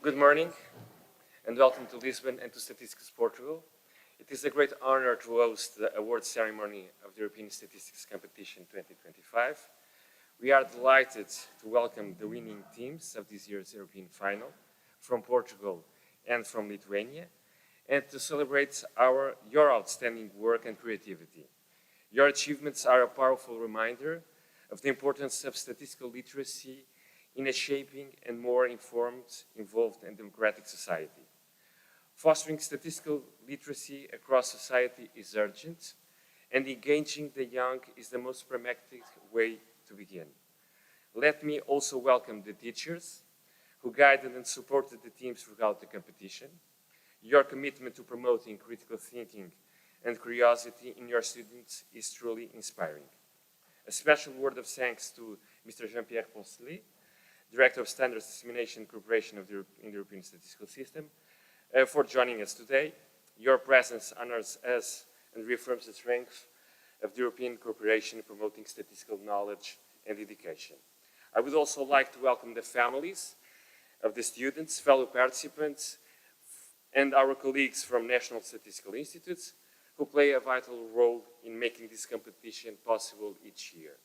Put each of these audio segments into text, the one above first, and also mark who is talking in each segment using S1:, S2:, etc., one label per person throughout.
S1: Good morning and welcome to Lisbon and to Statistics Portugal. It is a great honor to host the awards ceremony of the European Statistics Competition 2025. We are delighted to welcome the winning teams of this year's European final from Portugal and from Lithuania, and to celebrate your outstanding work and creativity. Your achievements are a powerful reminder of the importance of statistical literacy in a shaping and more informed, involved, and democratic society. Fostering statistical literacy across society is urgent, and engaging the young is the most pragmatic way to begin. Let me also welcome the teachers who guided and supported the teams throughout the competition. Your commitment to promoting critical thinking and curiosity in your students is truly inspiring. A special word of thanks to Mr. Jean-Pierre Poncelet, Director of Standards Dissemination and Cooperation in the European Statistical System, for joining us today. Your presence honors us and reaffirms the strength of the European cooperation in promoting statistical knowledge and education. I would also like to welcome the families of the students, fellow participants, and our colleagues from national statistical institutes who play a vital role in making this competition possible each year.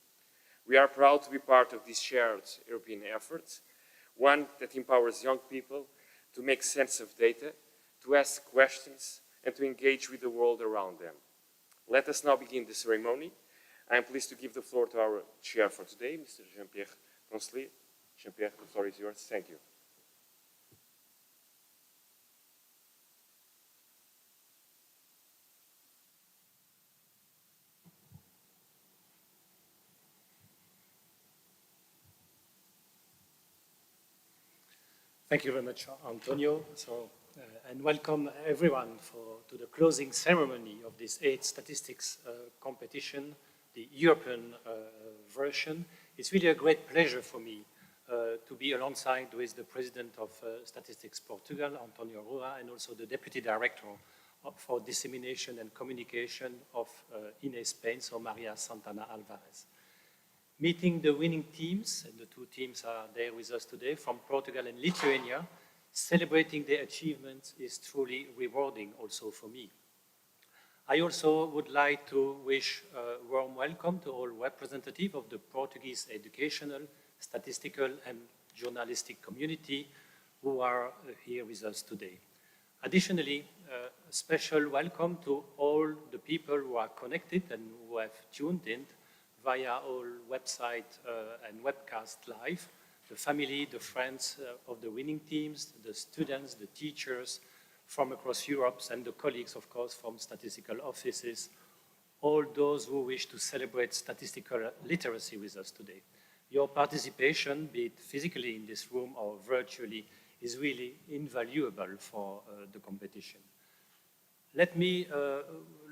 S1: We are proud to be part of this shared European effort, one that empowers young people to make sense of data, to ask questions, and to engage with the world around them. Let us now begin the ceremony. I am pleased to give the floor to our chair for today, Mr. Jean-Pierre Poncelet. Jean-Pierre, the floor is yours. Thank you.
S2: Thank you very much, António. And welcome everyone to the closing ceremony of this 8th statistics competition, the European version. It's really a great pleasure for me to be alongside with the President of Statistics Portugal, António, and also the Deputy Director for Dissemination and Communication of INE Spain, so Maria Santana Álvarez. Meeting the winning teams, and the two teams are there with us today, from Portugal and Lithuania, celebrating their achievements is truly rewarding also for me. I also would like to wish a warm welcome to all representatives of the Portuguese educational, statistical, and journalistic community who are here with us today. Additionally, a special welcome to all the people who are connected and who have tuned in via our website and webcast live, the family, the friends of the winning teams, the students, the teachers from across Europe, and the colleagues, of course, from statistical offices, all those who wish to celebrate statistical literacy with us today. Your participation, be it physically in this room or virtually, is really invaluable for the competition. Let me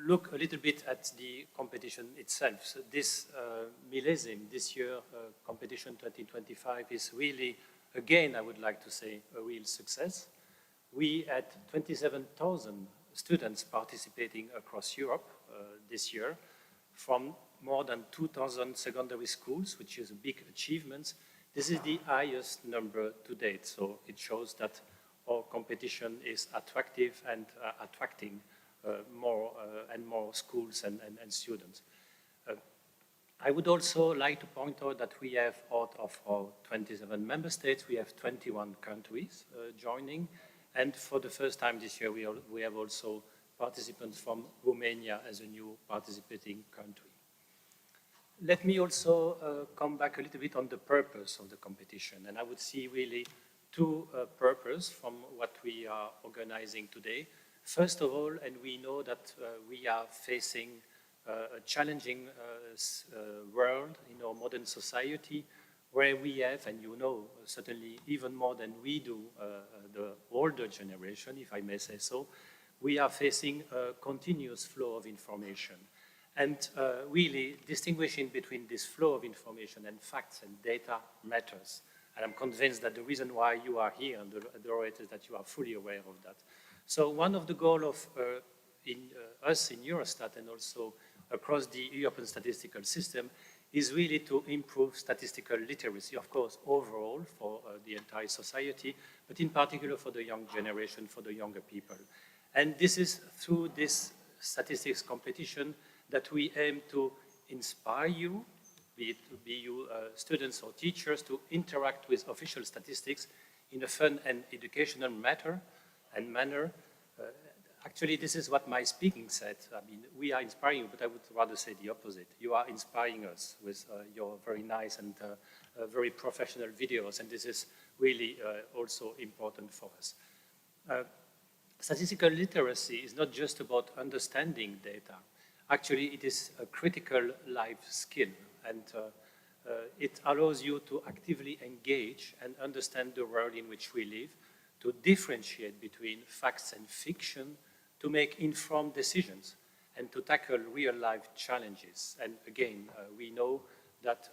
S2: look a little bit at the competition itself. So this millésime, this year, competition 2025 is really, again, I would like to say, a real success. We had 27,000 students participating across Europe this year from more than 2,000 secondary schools, which is a big achievement. This is the highest number to date, so it shows that our competition is attractive and attracting more and more schools and students. I would also like to point out that we have, out of our 27 member states, we have 21 countries joining, and for the first time this year we have also participants from Romania as a new participating country. Let me also come back a little bit on the purpose of the competition, and I would see really two purposes from what we are organizing today. First of all, and we know that we are facing a challenging world in our modern society, where we have, and you know certainly even more than we do, the older generation, if I may say so, we are facing a continuous flow of information. And really distinguishing between this flow of information and facts and data matters. And I'm convinced that the reason why you are here and the orators is that you are fully aware of that. So one of the goals of us in Eurostat and also across the European statistical system is really to improve statistical literacy, of course, overall for the entire society, but in particular for the young generation, for the younger people. And this is through this statistics competition that we aim to inspire you, be you students or teachers, to interact with official statistics in a fun and educational manner. Actually, this is what my speaking said. I mean, we are inspiring you, but I would rather say the opposite. You are inspiring us with your very nice and very professional videos, and this is really also important for us. Statistical literacy is not just about understanding data. Actually, it is a critical life skill, and it allows you to actively engage and understand the world in which we live, to differentiate between facts and fiction, to make informed decisions, and to tackle real-life challenges. And again, we know that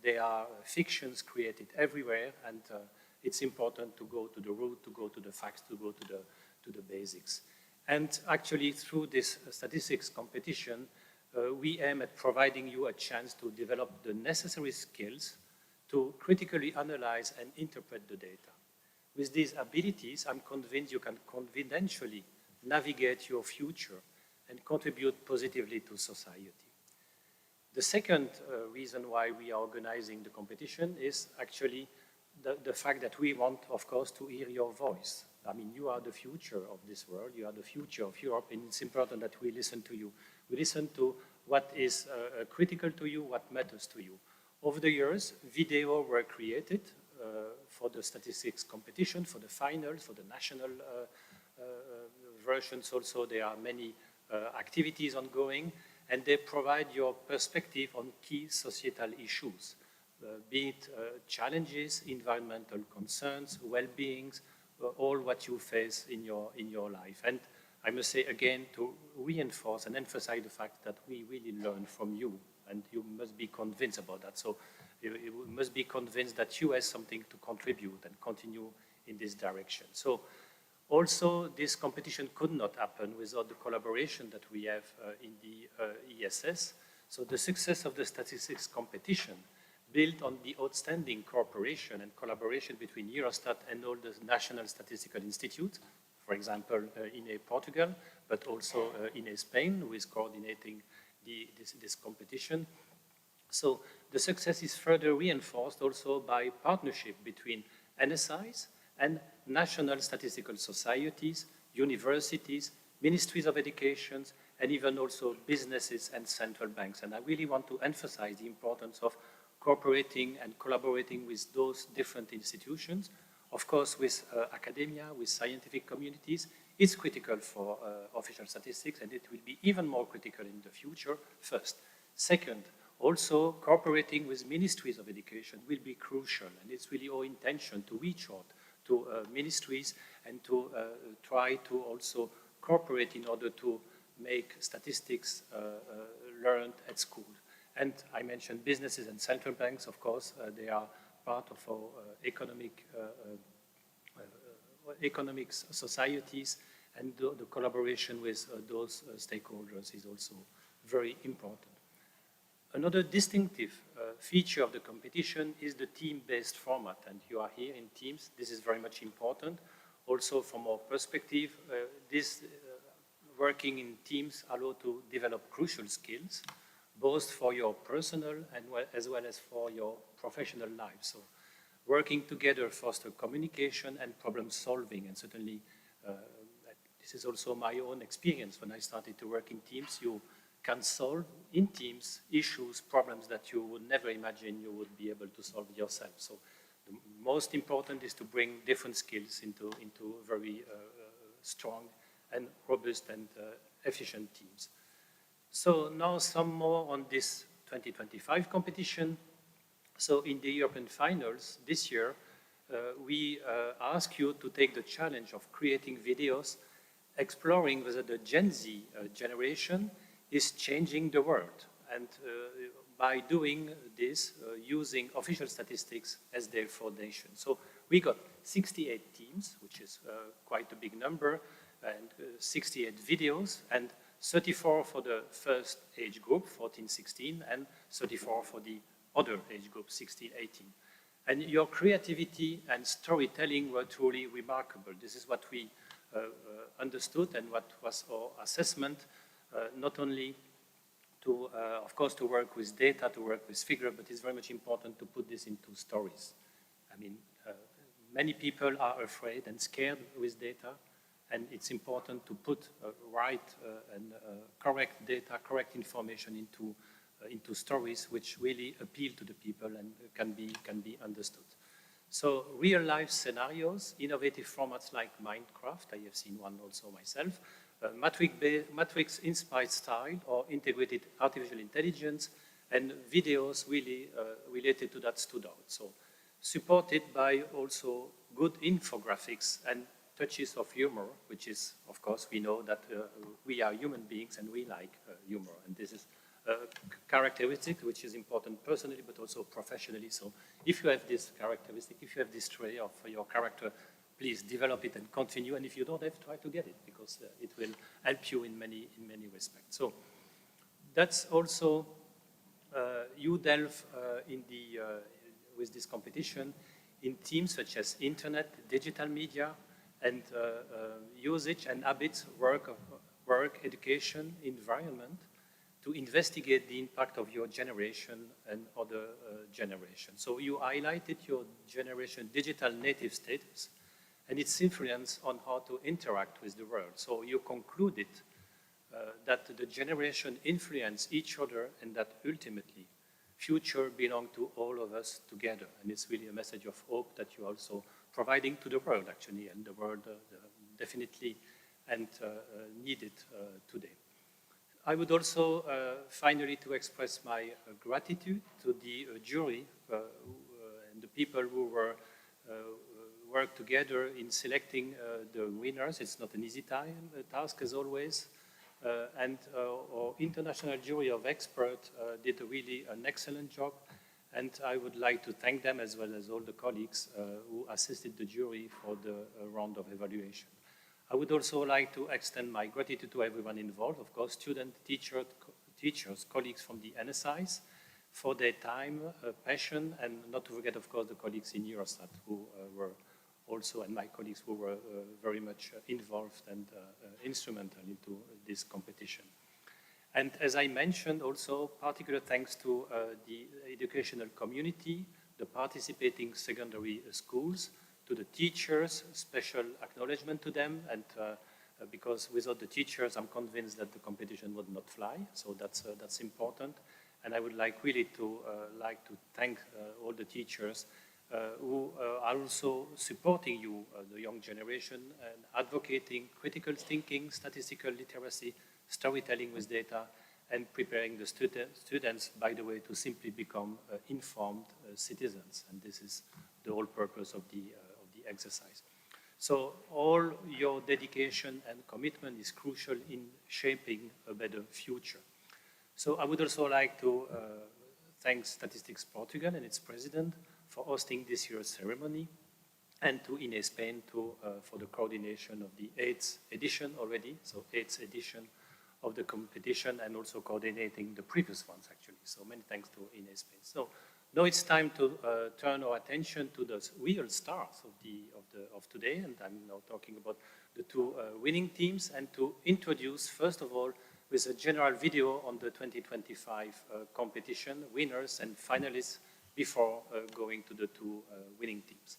S2: there are fictions created everywhere, and it's important to go to the root, to go to the facts, to go to the basics. And actually, through this statistics competition, we aim at providing you a chance to develop the necessary skills to critically analyze and interpret the data. With these abilities, I'm convinced you can confidentially navigate your future and contribute positively to society. The second reason why we are organizing the competition is actually the fact that we want, of course, to hear your voice. I mean, you are the future of this world, you are the future of Europe, and it's important that we listen to you. We listen to what is critical to you, what matters to you. Over the years, videos were created for the statistics competition, for the finals, for the national versions also. There are many activities ongoing, and they provide your perspective on key societal issues, be it challenges, environmental concerns, well-being, all what you face in your life. And I must say again, to reinforce and emphasize the fact that we really learn from you, and you must be convinced about that. So you must be convinced that you have something to contribute and continue in this direction. So also, this competition could not happen without the collaboration that we have in the ESS. So the success of the statistics competition built on the outstanding cooperation and collaboration between Eurostat and all the national statistical institutes, for example, in Portugal, but also in Spain, who is coordinating this competition. So the success is further reinforced also by partnership between NSIs and national statistical societies, universities, ministries of education, and even also businesses and central banks. And I really want to emphasize the importance of cooperating and collaborating with those different institutions. Of course, with academia, with scientific communities, it's critical for official statistics, and it will be even more critical in the future, first. Second, also cooperating with ministries of education will be crucial, and it's really our intention to reach out to ministries and to try to also cooperate in order to make statistics learned at school. And I mentioned businesses and central banks, of course, they are part of our economics societies, and the collaboration with those stakeholders is also very important. Another distinctive feature of the competition is the team-based format, and you are here in teams. This is very much important. Also, from our perspective, this working in teams allows to develop crucial skills, both for your personal and as well as for your professional life. So, working together fosters communication and problem solving, and certainly this is also my own experience. When I started to work in teams, you can solve in teams issues, problems that you would never imagine you would be able to solve yourself. So the most important is to bring different skills into very strong and robust and efficient teams. So now some more on this 2025 competition. So in the European finals this year, we ask you to take the challenge of creating videos exploring whether the Gen Z generation is changing the world, and by doing this, using official statistics as their foundation. So we got 68 teams, which is quite a big number, and 68 videos, and 34 for the first age group, 14-16, and 34 for the other age group, 16-18. And your creativity and storytelling were truly remarkable. This is what we understood and what was our assessment, not only to, of course, to work with data, to work with figures, but it's very much important to put this into stories. I mean, many people are afraid and scared with data, and it's important to put right and correct data, correct information into stories which really appeal to the people and can be understood. So real-life scenarios, innovative formats like Minecraft, I have seen one also myself, matrix-inspired style or integrated artificial intelligence, and videos really related to that stood out. So supported by also good infographics and touches of humor, which is, of course, we know that we are human beings and we like humor. And this is a characteristic which is important personally, but also professionally. So if you have this characteristic, if you have this trait of your character, please develop it and continue. And if you don't have, try to get it, because it will help you in many respects. So that's also, you delve with this competition in themes such as internet, digital media, and usage and habits, work, education, environment, to investigate the impact of your generation and other generations. So you highlighted your generation digital native status and its influence on how to interact with the world. So you concluded that the generation influence each other and that ultimately future belong to all of us together. And it's really a message of hope that you're also providing to the world, actually, and the world definitely and needed today. I would also finally to express my gratitude to the jury and the people who were worked together in selecting the winners. It's not an easy task, as always. And our international jury of experts did really an excellent job. And I would like to thank them, as well as all the colleagues who assisted the jury for the round of evaluation. I would also like to extend my gratitude to everyone involved, of course, students, teachers, colleagues from the NSIs, for their time, passion, and not to forget, of course, the colleagues in Eurostat who were also, and my colleagues who were very much involved and instrumental into this competition. And as I mentioned, also particular thanks to the educational community, the participating secondary schools, to the teachers, special acknowledgement to them, and because without the teachers, I'm convinced that the competition would not fly. So that's important. And I would like really to thank all the teachers who are also supporting you, the young generation, and advocating critical thinking, statistical literacy, storytelling with data, and preparing the students, by the way, to simply become informed citizens. And this is the whole purpose of the exercise. So all your dedication and commitment is crucial in shaping a better future. So I would also like to thank Statistics Portugal and its president for hosting this year's ceremony, and to Ines Spain for the coordination of the 8th edition already, so 8th edition of the competition, and also coordinating the previous ones, actually. So many thanks to Ines Spain. So now it's time to turn our attention to the real stars of today, and I'm now talking about the two winning teams, and to introduce, first of all, with a general video on the 2025 competition, winners and finalists, before going to the two winning teams.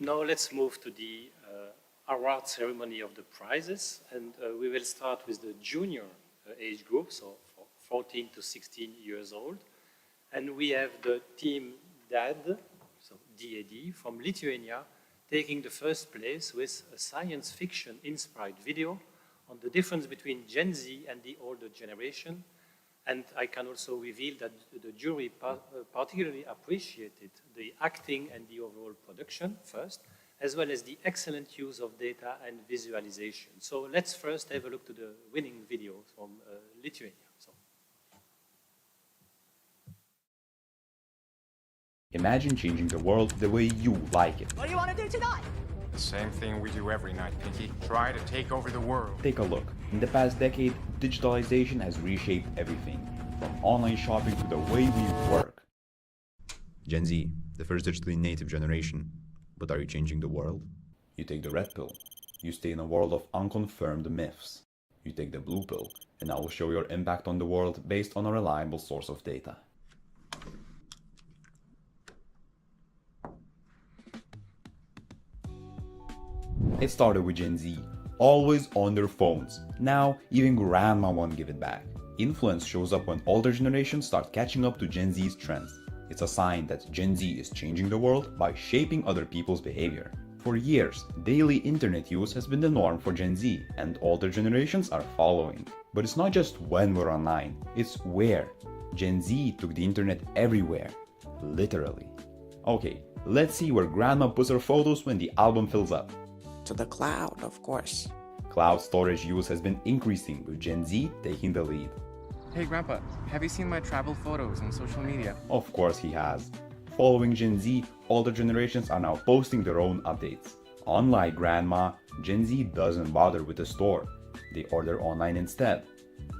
S2: Now let's move to the award ceremony of the prizes, and we will start with the junior age group, so 14 to 16 years old. And we have the team D.A.D, so D.A.D, from Lithuania, taking the first place with a science fiction inspired video on the difference between Gen Z and the older generation. And I can also reveal that the jury particularly appreciated the acting and the overall production first, as well as the excellent use of data and visualization. So let's first have a look to the winning video from Lithuania. So.
S3: Imagine changing the world the way you like it.
S4: What do you want to do tonight?
S5: The same thing we do every night, Pinky. Try to take over the world.
S3: Take a look. In the past decade, digitalization has reshaped everything, from online shopping to the way we work.
S6: Gen Z, the first digitally native generation. But are you changing the world?
S3: You take the red pill. You stay in a world of unconfirmed myths. You take the blue pill, and I will show your impact on the world based on a reliable source of data. It started with Gen Z, always on their phones. Now, even grandma won't give it back. Influence shows up when older generations start catching up to Gen Z's trends. It's a sign that Gen Z is changing the world by shaping other people's behavior. For years, daily internet use has been the norm for Gen Z, and older generations are following. But it's not just when we're online, it's where. Gen Z took the internet everywhere. Literally. Okay, let's see where grandma puts her photos when the album fills up.
S7: To the cloud, of course.
S3: Cloud storage use has been increasing, with Gen Z taking the lead.
S5: Hey, Grandpa, have you seen my travel photos on social media?
S3: Of course he has. Following Gen Z, older generations are now posting their own updates. Unlike grandma, Gen Z doesn't bother with the store. They order online instead.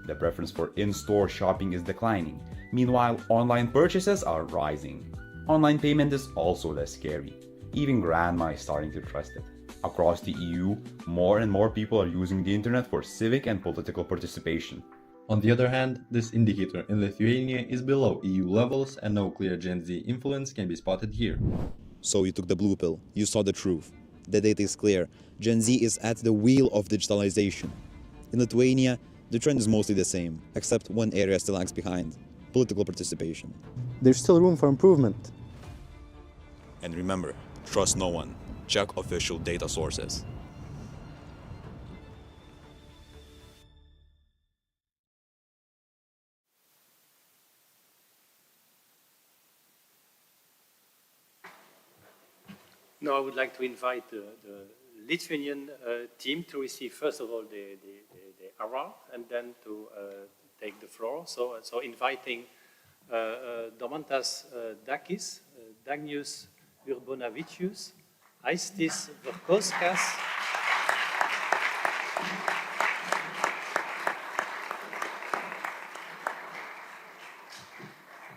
S3: The preference for in-store shopping is declining. Meanwhile, online purchases are rising. Online payment is also less scary. Even grandma is starting to trust it. Across the EU, more and more people are using the internet for civic and political participation.
S8: On the other hand, this indicator in Lithuania is below EU levels and no clear Gen Z influence can be spotted here.
S6: So you took the blue pill. You saw the truth. The data is clear. Gen Z is at the wheel of digitalization. In Lithuania, the trend is mostly the same, except one area still lags behind: political participation.
S9: There's still room for improvement.
S6: And remember, trust no one. Check official data sources.
S2: Now I would like to invite the Lithuanian team to receive first of all the award and then to take the floor. So inviting Domantas Dakis, Dagnius Urbonavicius, Aistis Verkoskas,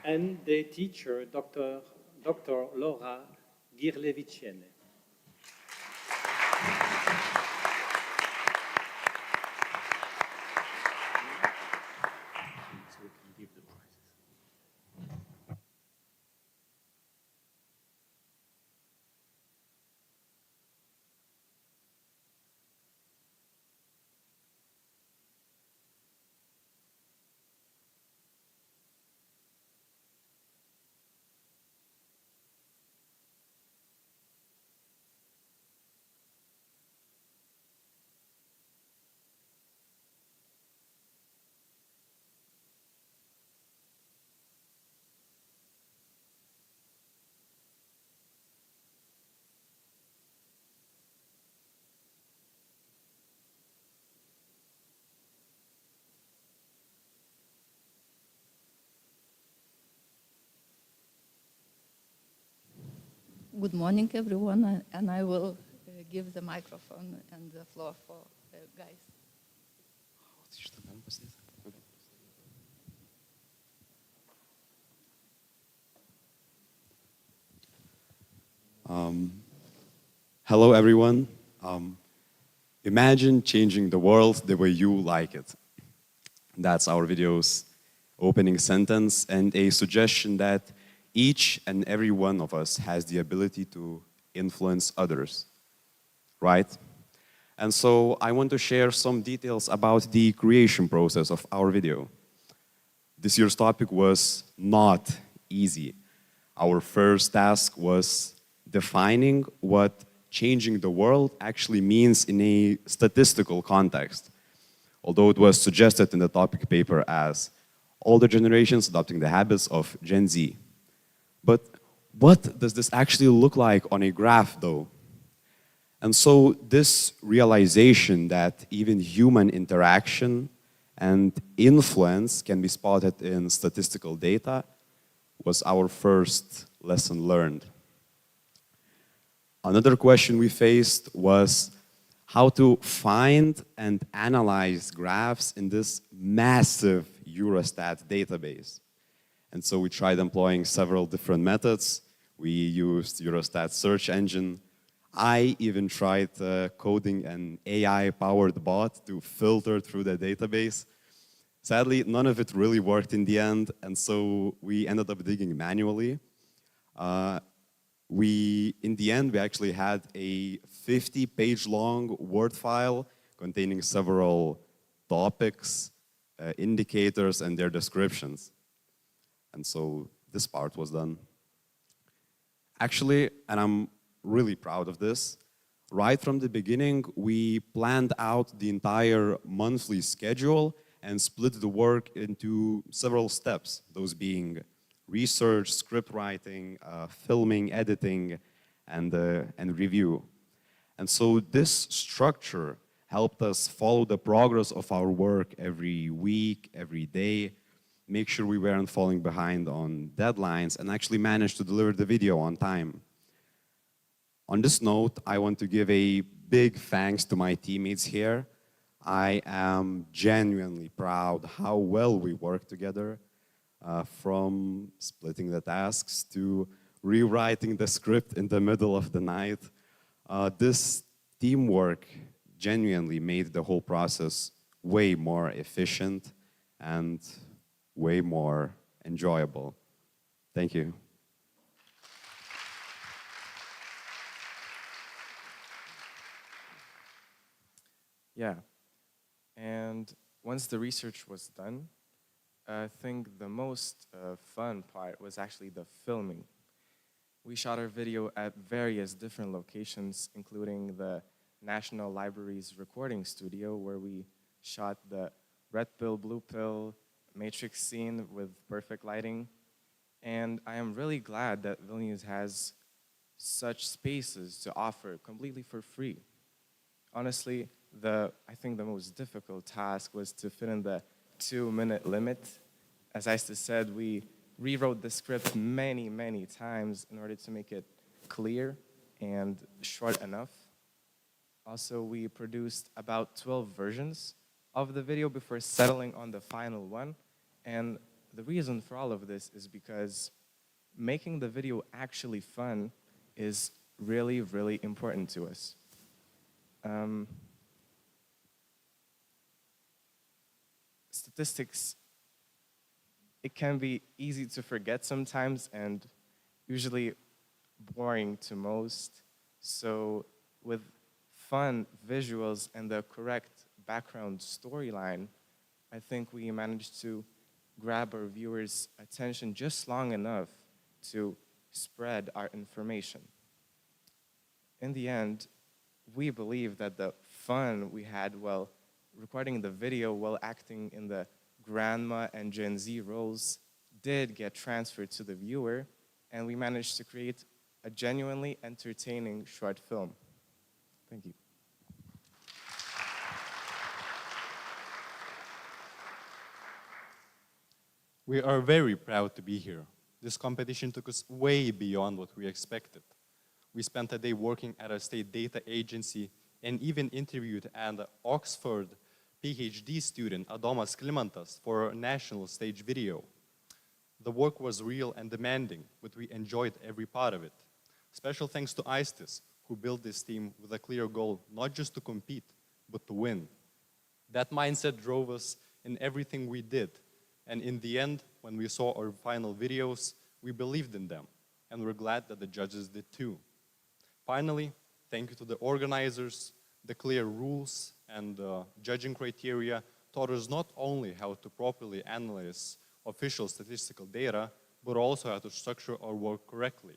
S2: and the teacher, Dr. Laura Girleviciene. So we can give the prizes.
S10: Good morning, everyone, and I will give the microphone and the floor for guys.
S11: Hello, everyone. Imagine changing the world the way you like it. That's our video's opening sentence and a suggestion that each and every one of us has the ability to influence others, right? And so I want to share some details about the creation process of our video. This year's topic was not easy. Our first task was defining what changing the world actually means in a statistical context. Although it was suggested in the topic paper as older generations adopting the habits of Gen Z. But what does this actually look like on a graph, though? And so this realization that even human interaction and influence can be spotted in statistical data was our first lesson learned. Another question we faced was how to find and analyze graphs in this massive Eurostat database. And so we tried employing several different methods. We used Eurostat search engine. I even tried coding an AI-powered bot to filter through the database. Sadly, none of it really worked in the end, and so we ended up digging manually. In the end, we actually had a 50-page long Word file containing several topics, indicators, and their descriptions. And so this part was done. Actually, and I'm really proud of this, right from the beginning, we planned out the entire monthly schedule and split the work into several steps, those being research, script writing, filming, editing, and review. And so this structure helped us follow the progress of our work every week, every day, make sure we weren't falling behind on deadlines, and actually manage to deliver the video on time. On this note, I want to give a big thanks to my teammates here. I am genuinely proud how well we work together, from splitting the tasks to rewriting the script in the middle of the night. This teamwork genuinely made the whole process way more efficient and way more enjoyable. Thank you.
S4: Yeah, and once the research was done, I think the most fun part was actually the filming. We shot our video at various different locations, including the National Library's recording studio, where we shot the red pill, blue pill, matrix scene with perfect lighting. And I am really glad that Vilnius has such spaces to offer completely for free. Honestly, I think the most difficult task was to fit in the 2-minute limit. As Aista said, we rewrote the script many, many times in order to make it clear and short enough. Also, we produced about 12 versions of the video before settling on the final one. And the reason for all of this is because making the video actually fun is really, really important to us. Statistics, it can be easy to forget sometimes and usually boring to most. So with fun visuals and the correct background storyline, I think we managed to grab our viewers' attention just long enough to spread our information. In the end, we believe that the fun we had while recording the video while acting in the grandma and Gen Z roles did get transferred to the viewer, and we managed to create a genuinely entertaining short film. Thank you.
S12: We are very proud to be here. This competition took us way beyond what we expected. We spent a day working at a state data agency and even interviewed an Oxford PhD student, Adomas Klimantas, for a national stage video. The work was real and demanding, but we enjoyed every part of it. Special thanks to Aistis, who built this team with a clear goal, not just to compete, but to win. That mindset drove us in everything we did. And in the end, when we saw our final videos, we believed in them. And we're glad that the judges did too. Finally, thank you to the organizers. The clear rules and judging criteria taught us not only how to properly analyze official statistical data, but also how to structure our work correctly.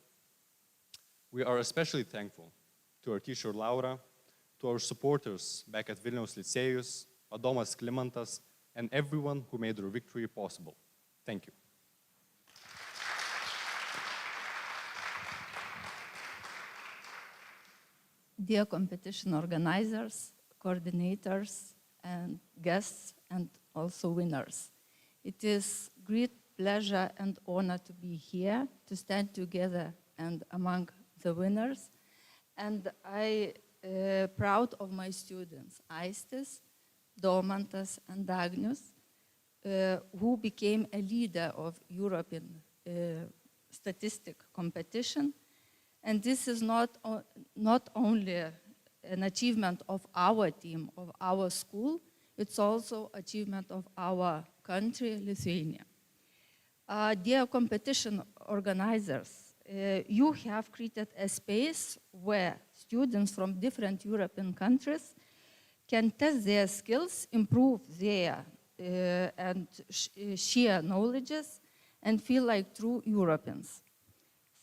S12: We are especially thankful to our teacher Laura, to our supporters back at Vilniaus Licėjus, Adomas Klimantas, and everyone who made our victory possible. Thank you.
S10: Dear competition organizers, coordinators, and guests, and also winners. It is great pleasure and honor to be here, to stand together and among the winners. And I proud of my students, Aistis, Domantas, and Agnius, who became a leader of European statistic competition. And this is not only an achievement of our team, of our school, it's also achievement of our country, Lithuania. Dear competition organizers, you have created a space where students from different European countries can test their skills, improve their and share knowledges, and feel like true Europeans.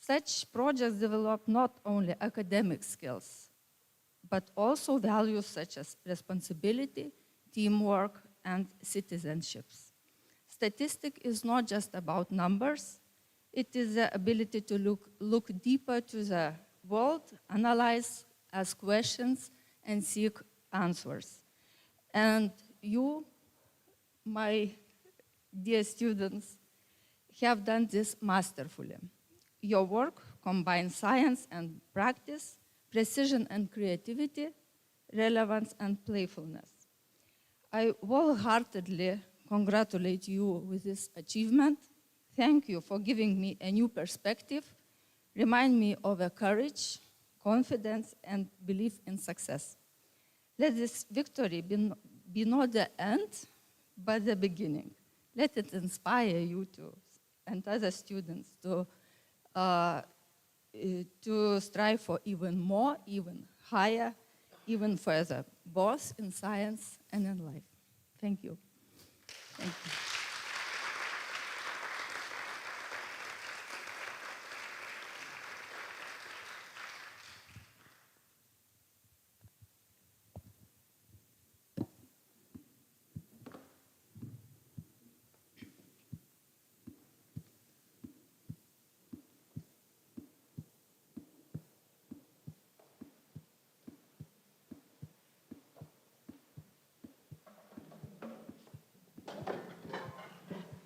S10: Such projects develop not only academic skills, but also values such as responsibility, teamwork, and citizenships. Statistics is not just about numbers. It is the ability to look deeper to the world, analyze, ask questions, and seek answers. And you, my dear students, have done this masterfully. Your work combines science and practice, precision and creativity, relevance and playfulness. I wholeheartedly congratulate you with this achievement. Thank you for giving me a new perspective, remind me of a courage, confidence, and belief in success. Let this victory be not the end, but the beginning. Let it inspire you and other students to strive for even more, even higher, even further, both in science and in life. Thank you. Thank you.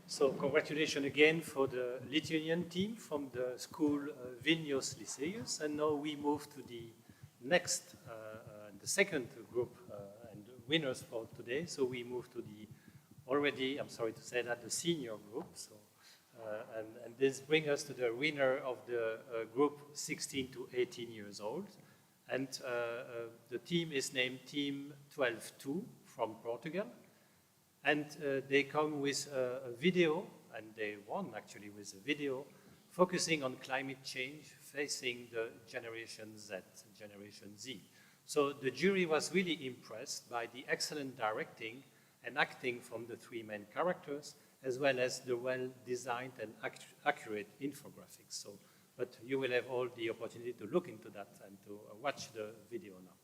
S2: So congratulations again for the Lithuanian team from the school Vilniaus Licėjus. And now we move to the next, the second group and winners for today. So we move to the already, I'm sorry to say that, the senior group. So, and this brings us to the winner of the group 16 to 18 years old. And the team is named Team 12-2 from Portugal. And they come with a video, and they won actually with a video, focusing on climate change facing the Generation Z, Generation Z. So the jury was really impressed by the excellent directing and acting from the three main characters, as well as the well-designed and accurate infographics. So, but you will have all the opportunity to look into that and to watch the video now.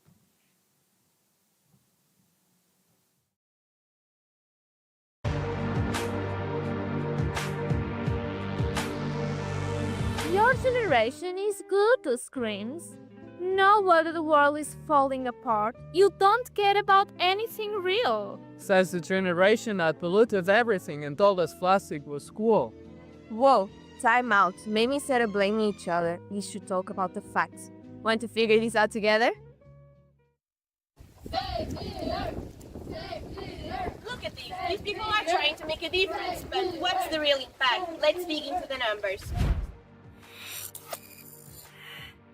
S13: Your generation is good to screens. Know whether the world is falling apart. You don't care about anything real.
S14: Says the generation that polluted everything and told us plastic was cool.
S15: Whoa, time out. Maybe instead of blaming each other, we should talk about the facts. Want to figure this out together?
S16: Look at these. These people are trying to make a difference, but what's the real impact? Let's dig into the numbers.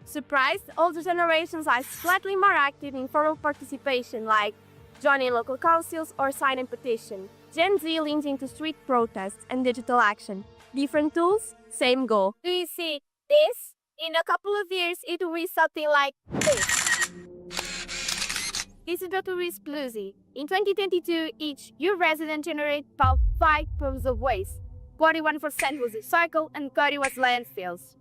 S13: Surprised, older generations are slightly more active in formal participation, like joining local councils or signing petitions. Gen Z leans into street protests and digital action. Different tools, same goal.
S17: Do you see? This
S13: In a couple of years, it will be something like this. This is Dr. Ruiz Plusi. In 2022, each EU resident generated about 5 tons of waste. 41% was recycled and 30 was landfills.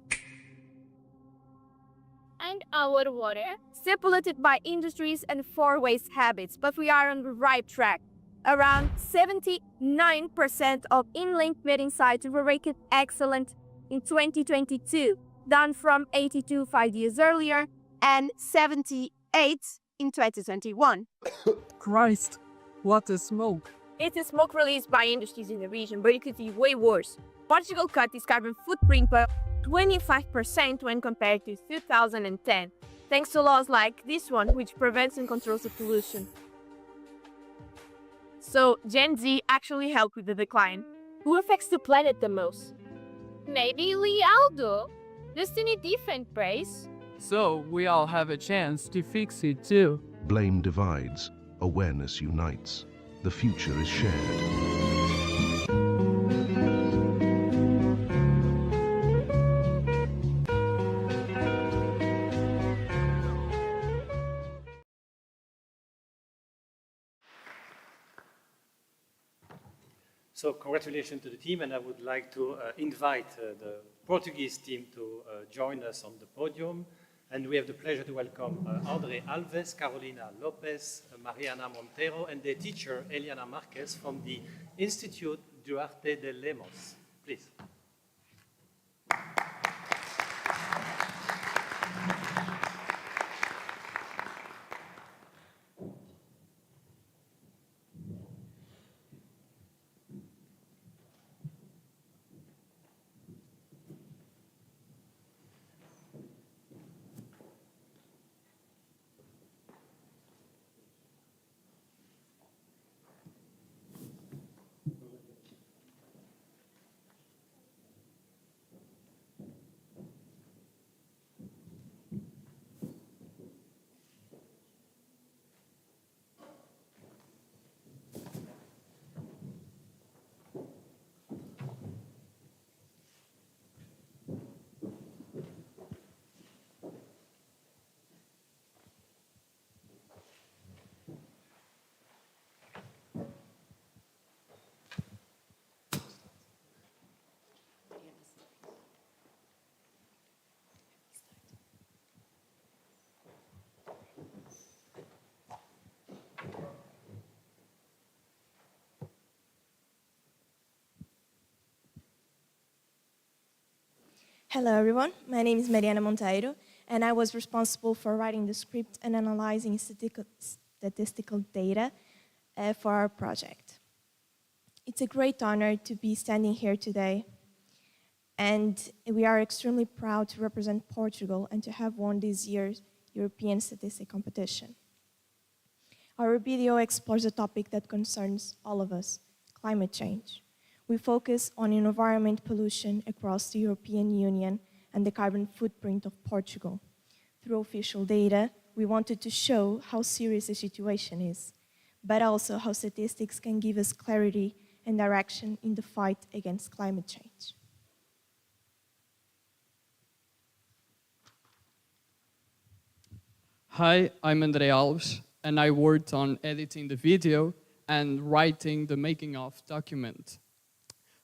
S13: And our water? Still polluted by industries and for waste habits, but we are on the right track. Around 79% of inland bathing sites were rated excellent in 2022, down from 82 5 years earlier, and 78 in 2021.
S14: Christ, what a smoke.
S13: It's a smoke released by industries in the region, but it could be way worse. Portugal cut its carbon footprint by 25% when compared to 2010, thanks to laws like this one, which prevents and controls the pollution. So, Gen Z actually helped with the decline. Who affects the planet the most? Maybe Lealdo. Just in a different place.
S14: So, we all have a chance to fix it too.
S17: Blame divides, awareness unites. The future is shared.
S2: So congratulations to the team, and I would like to invite the Portuguese team to join us on the podium. And we have the pleasure to welcome Álvarez, Carolina Lopez, Mariana Montero, and their teacher, Eliana Marquez, from the Institute Duarte de Lemos. Please.
S18: Hello everyone, my name is Mariana Monteiro, and I was responsible for writing the script and analyzing statistical data for our project. It's a great honor to be standing here today, and we are extremely proud to represent Portugal and to have won this year's European Statistic Competition. Our video explores a topic that concerns all of us, climate change. We focus on environment pollution across the European Union and the carbon footprint of Portugal. Through official data, we wanted to show how serious the situation is, but also how statistics can give us clarity and direction in the fight against climate change.
S19: Hi, I'm André Alves, and I worked on editing the video and writing the making-of document.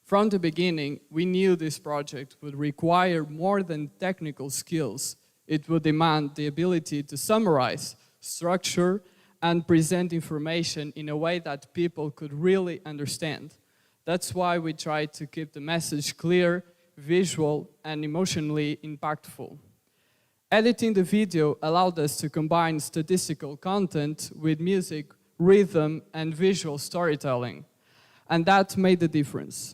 S19: From the beginning, we knew this project would require more than technical skills. It would demand the ability to summarize, structure, and present information in a way that people could really understand. That's why we tried to keep the message clear, visual, and emotionally impactful. Editing the video allowed us to combine statistical content with music, rhythm, and visual storytelling. And that made the difference.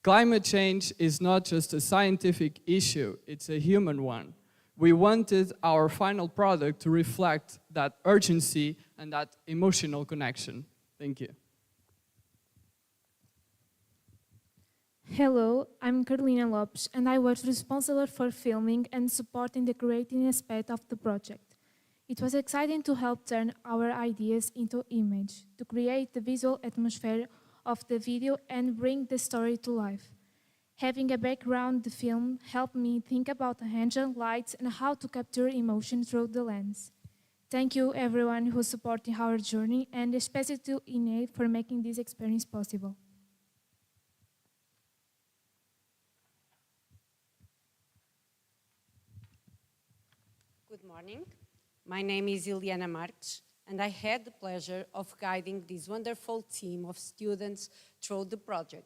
S19: Climate change is not just a scientific issue, it's a human one. We wanted our final product to reflect that urgency and that emotional connection. Thank you.
S20: Hello, I'm Carolina Lopes, and I was responsible for filming and supporting the creating aspect of the project. It was exciting to help turn our ideas into image, to create the visual atmosphere of the video and bring the story to life. Having a background, the film helped me think about the engine lights and how to capture emotion through the lens. Thank you everyone who's supporting our journey, and especially to D.A.D for making this experience possible.
S21: Good morning. My name is Ileana Marques, and I had the pleasure of guiding this wonderful team of students through the project.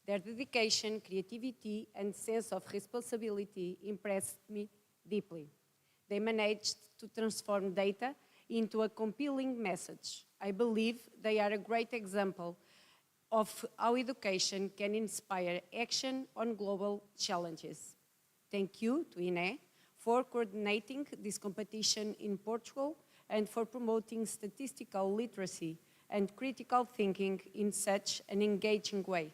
S21: Their dedication, creativity, and sense of responsibility impressed me deeply. They managed to transform data into a compelling message. I believe they are a great example of how education can inspire action on global challenges. Thank you to D.A.D for coordinating this competition in Portugal and for promoting statistical literacy and critical thinking in such an engaging way.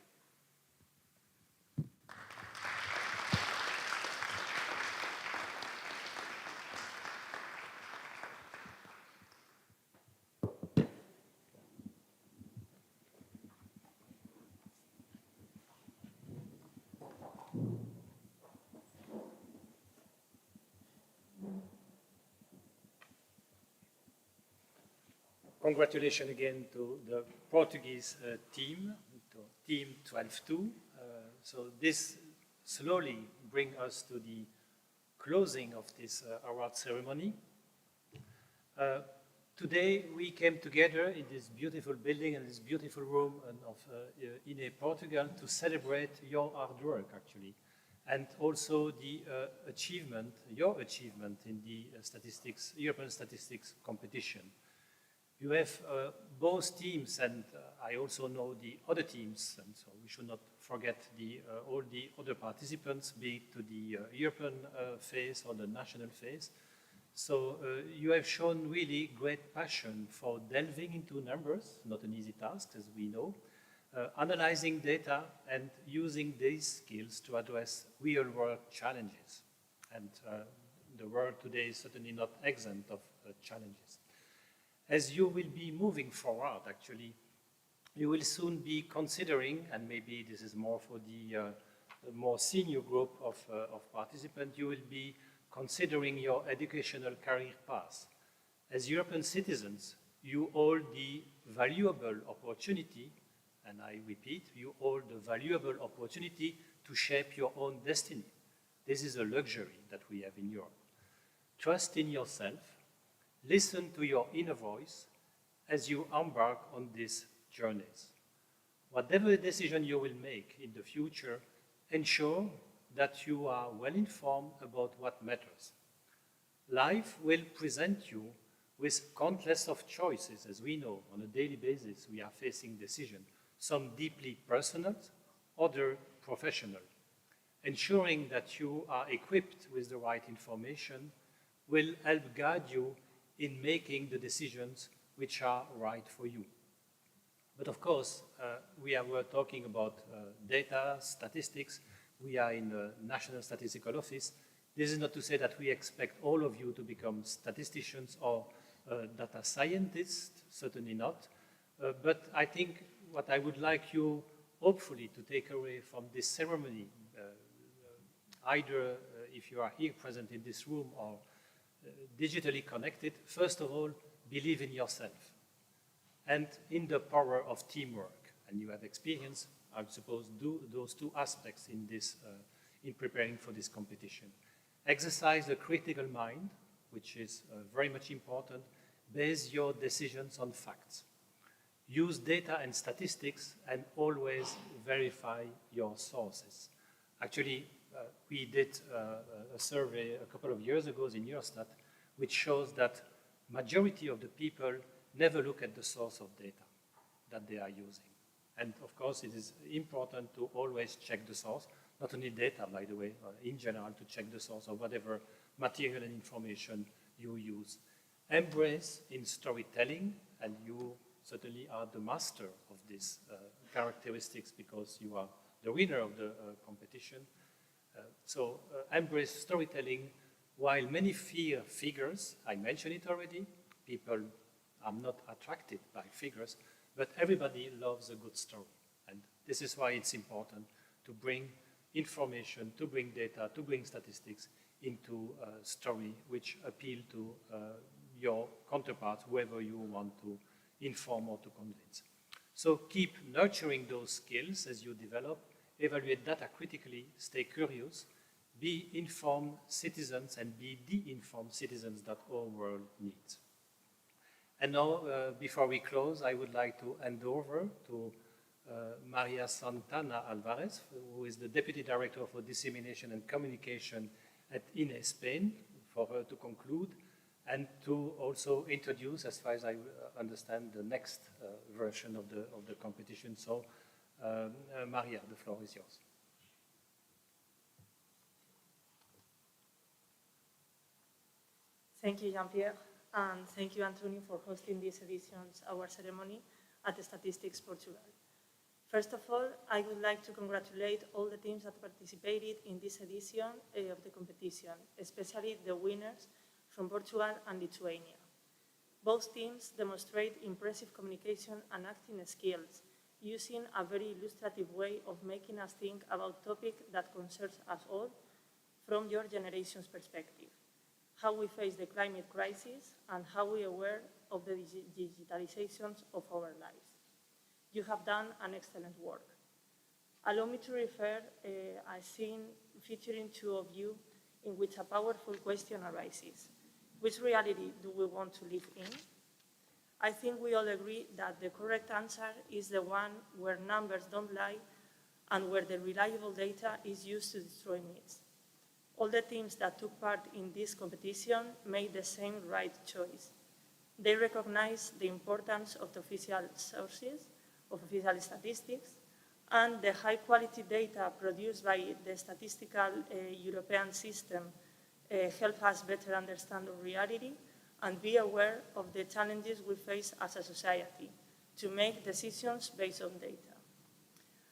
S2: Congratulations again to the Portuguese team, to Team 12-2. So this slowly brings us to the closing of this award ceremony. Today we came together in this beautiful building and this beautiful room of D.A.D Portugal to celebrate your hard work, actually, and also the achievement, your achievement in the European statistics competition. You have both teams, and I also know the other teams, and so we should not forget all the other participants, be it to the European phase or the national phase. So you have shown really great passion for delving into numbers, not an easy task, as we know, analyzing data and using these skills to address real-world challenges. And the world today is certainly not exempt of challenges. As you will be moving forward, actually, you will soon be considering, and maybe this is more for the more senior group of participants, you will be considering your educational career path. As European citizens, you hold the valuable opportunity, and I repeat, you hold the valuable opportunity to shape your own destiny. This is a luxury that we have in Europe. Trust in yourself. Listen to your inner voice as you embark on these journeys. Whatever decision you will make in the future, ensure that you are well informed about what matters. Life will present you with countless of choices. As we know, on a daily basis, we are facing decisions, some deeply personal, other professional. Ensuring that you are equipped with the right information will help guide you in making the decisions which are right for you. But of course, we were talking about data, statistics. We are in the National Statistical Office. This is not to say that we expect all of you to become statisticians or data scientists, certainly not. But I think what I would like you, hopefully, to take away from this ceremony, either if you are here present in this room or digitally connected, first of all, believe in yourself and in the power of teamwork. And you have experience, I suppose, do those two aspects in this, in preparing for this competition. Exercise a critical mind, which is very much important. Base your decisions on facts. Use data and statistics, and always verify your sources. Actually, we did a survey a couple of years ago in Eurostat, which shows that majority of the people never look at the source of data that they are using. And of course, it is important to always check the source, not only data, by the way, in general, to check the source of whatever material and information you use. Embrace in storytelling, and you certainly are the master of these characteristics because you are the winner of the competition. So embrace storytelling. While many fear figures, I mentioned it already, people are not attracted by figures, but everybody loves a good story. And this is why it's important to bring information, to bring data, to bring statistics into a story which appeal to your counterparts, whoever you want to inform or to convince. So keep nurturing those skills as you develop, evaluate data critically, stay curious, be informed citizens and be the informed citizens that our world needs. And now, before we close, I would like to hand over to Maria Santana Álvarez, who is the Deputy Director for Dissemination and Communication at INE Spain, for her to conclude and to also introduce, as far as I understand, the next version of the competition. So, Maria, the floor is yours.
S1: Thank you, Jean-Pierre, and thank you, António, for hosting this edition's award ceremony at Statistics Portugal. First of all, I would like to congratulate all the teams that participated in this edition of the competition, especially the winners from Portugal and Lithuania. Both teams demonstrate impressive communication and acting skills, using a very illustrative way of making us think about topics that concerns us all from your generation's perspective. How we face the climate crisis and how we are aware of the digitalizations of our lives. You have done an excellent work. Allow me to refer a scene featuring two of you in which a powerful question arises. Which reality do we want to live in? I think we all agree that the correct answer is the one where numbers don't lie and where the reliable data is used to destroy myths. All the teams that took part in this competition made the same right choice. They recognize the importance of the official sources, of official statistics, and the high-quality data produced by the statistical European system help us better understand our reality and be aware of the challenges we face as a society to make decisions based on data.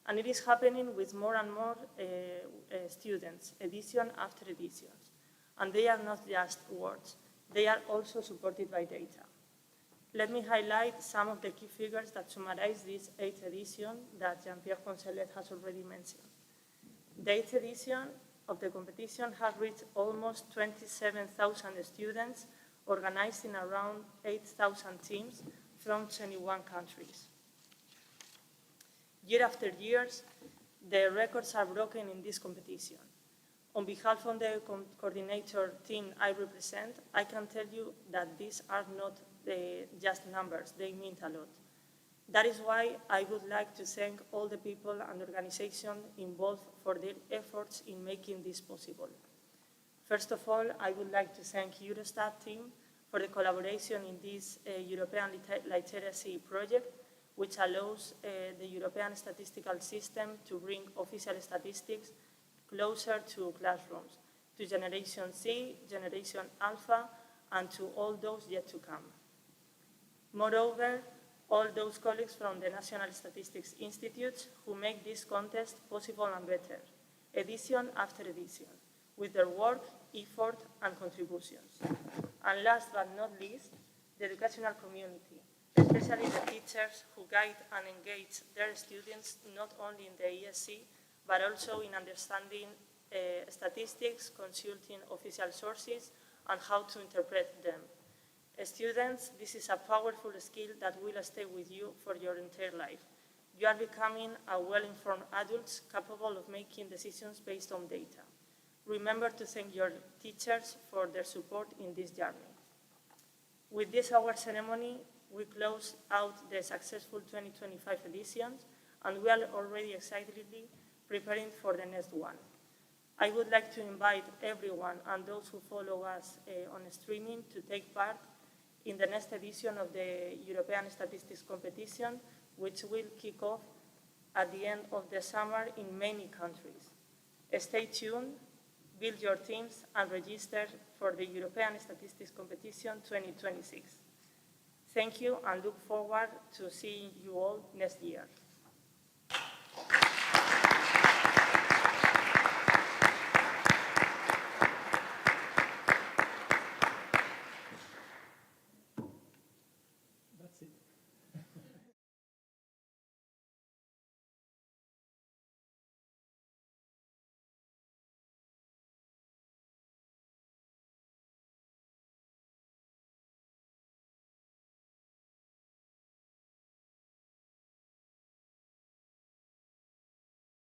S1: And it is happening with more and more students, edition after edition. And they are not just words, they are also supported by data. Let me highlight some of the key figures that summarize this 8th edition that Jean-Pierre Poncelet has already mentioned. The 8th edition of the competition has reached almost 27,000 students organized in around 8,000 teams from 21 countries. Year after year, the records are broken in this competition. On behalf of the coordinator team I represent, I can tell you that these are not just numbers, they mean a lot. That is why I would like to thank all the people and organizations involved for their efforts in making this possible. First of all, I would like to thank Eurostat team for the collaboration in this European literacy project, which allows the European statistical system to bring official statistics closer to classrooms, to Generation Z, Generation Alpha, and to all those yet to come. Moreover, all those colleagues from the National Statistics Institutes who make this contest possible and better, edition after edition, with their work, effort, and contributions. And last but not least, the educational community, especially the teachers who guide and engage their students not only in the ESC, but also in understanding statistics, consulting official sources, and how to interpret them. Students, this is a powerful skill that will stay with you for your entire life. You are becoming a well-informed adults capable of making decisions based on data. Remember to thank your teachers for their support in this journey. With this award ceremony, we close out the successful 2025 editions, and we are already excitedly preparing for the next one. I would like to invite everyone and those who follow us on streaming to take part in the next edition of the European Statistics Competition, which will kick off at the end of the summer in many countries. Stay tuned, build your teams, and register for the European Statistics Competition 2026. Thank you, and look forward to seeing you all next year.